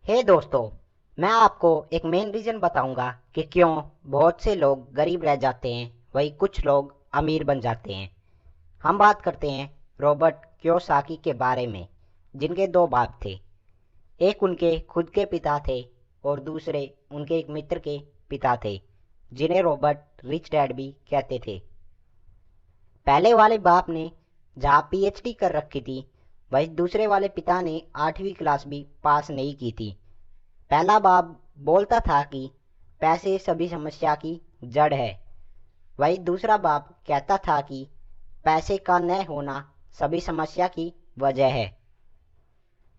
हे दोस्तों, मैं आपको एक मेन रीज़न बताऊंगा कि क्यों बहुत से लोग गरीब रह जाते हैं वही कुछ लोग अमीर बन जाते हैं। हम बात करते हैं रॉबर्ट कियोसाकी के बारे में, जिनके दो बाप थे। एक उनके खुद के पिता थे और दूसरे उनके एक मित्र के पिता थे, जिन्हें रॉबर्ट रिच डैड भी कहते थे। पहले वाले बाप ने जहाँ पीएचडी कर रखी थी, वही दूसरे वाले पिता ने 8वीं क्लास भी पास नहीं की थी। पहला बाप बोलता था कि पैसे सभी समस्या की जड़ है, वही दूसरा बाप कहता था कि पैसे का न होना सभी समस्या की वजह है।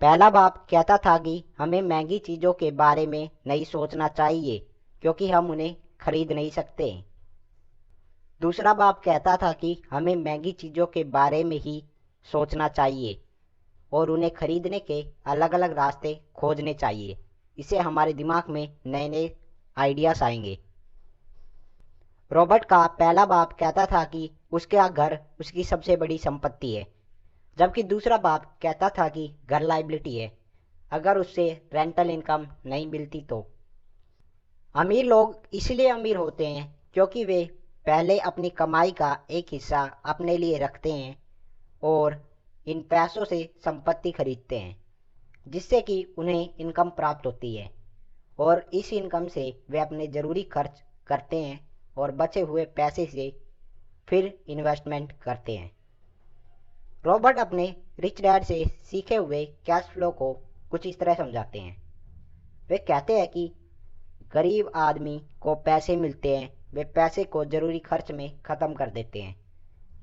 पहला बाप कहता था कि हमें महंगी चीज़ों के बारे में नहीं सोचना चाहिए क्योंकि हम उन्हें खरीद नहीं सकते। दूसरा बाप कहता था कि हमें महंगी चीज़ों के बारे में ही सोचना चाहिए और उन्हें खरीदने के अलग अलग रास्ते खोजने चाहिए। इससे हमारे दिमाग में नए नए आइडियाज आएंगे। रॉबर्ट का पहला बाप कहता था कि उसका घर उसकी सबसे बड़ी संपत्ति है, जबकि दूसरा बाप कहता था कि घर लाइबिलिटी है, अगर उससे रेंटल इनकम नहीं मिलती तो। अमीर लोग इसलिए अमीर होते हैं क्योंकि वे पहले अपनी कमाई का एक हिस्सा अपने लिए रखते हैं और इन पैसों से संपत्ति खरीदते हैं, जिससे कि उन्हें इनकम प्राप्त होती है और इस इनकम से वे अपने ज़रूरी खर्च करते हैं और बचे हुए पैसे से फिर इन्वेस्टमेंट करते हैं। रॉबर्ट अपने रिच डैड से सीखे हुए कैश फ्लो को कुछ इस तरह समझाते हैं। वे कहते हैं कि गरीब आदमी को पैसे मिलते हैं, वे पैसे को ज़रूरी खर्च में ख़त्म कर देते हैं।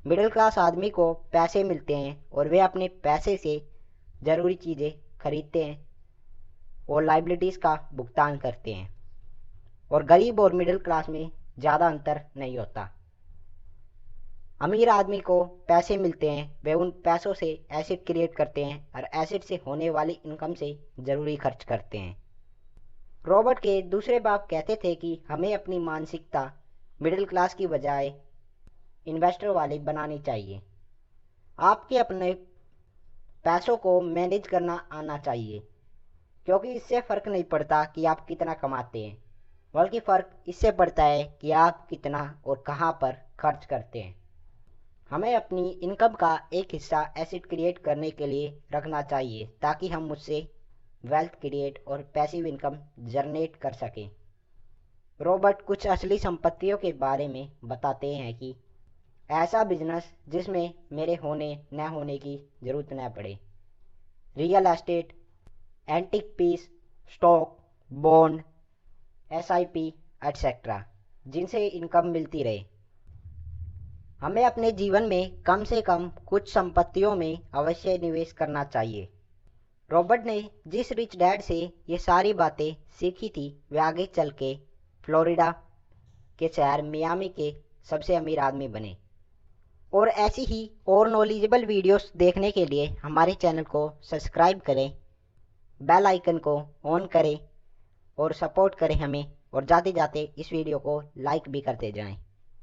मिडिल क्लास आदमी को पैसे मिलते हैं और वे अपने पैसे से ज़रूरी चीज़ें खरीदते हैं और लाइबिलिटीज़ का भुगतान करते हैं, और गरीब और मिडिल क्लास में ज़्यादा अंतर नहीं होता। अमीर आदमी को पैसे मिलते हैं, वे उन पैसों से एसेट क्रिएट करते हैं और एसेट से होने वाली इनकम से ज़रूरी खर्च करते हैं। रॉबर्ट के दूसरे बाप कहते थे कि हमें अपनी मानसिकता मिडिल क्लास की बजाय इन्वेस्टर वाली बनानी चाहिए। आपके अपने पैसों को मैनेज करना आना चाहिए, क्योंकि इससे फ़र्क नहीं पड़ता कि आप कितना कमाते हैं, बल्कि फ़र्क इससे पड़ता है कि आप कितना और कहाँ पर खर्च करते हैं। हमें अपनी इनकम का एक हिस्सा एसेट क्रिएट करने के लिए रखना चाहिए ताकि हम उससे वेल्थ क्रिएट और पैसिव इनकम जनरेट कर सकें। रॉबर्ट कुछ असली संपत्तियों के बारे में बताते हैं कि ऐसा बिजनेस जिसमें मेरे होने न होने की ज़रूरत न पड़े। Real estate, antique piece, stock, bond, SIP etcetera, जिनसे इनकम मिलती रहे। हमें अपने जीवन में कम से कम कुछ संपत्तियों में अवश्य निवेश करना चाहिए। रॉबर्ट ने जिस रिच डैड से ये सारी बातें सीखी थी, वे आगे चल के फ्लोरिडा के शहर मियामी के सबसे अमीर आदमी बने। और ऐसी ही और नॉलेजेबल वीडियोस देखने के लिए हमारे चैनल को सब्सक्राइब करें, बेल आइकन को ऑन करें और सपोर्ट करें हमें, और जाते जाते इस वीडियो को लाइक भी करते जाएं।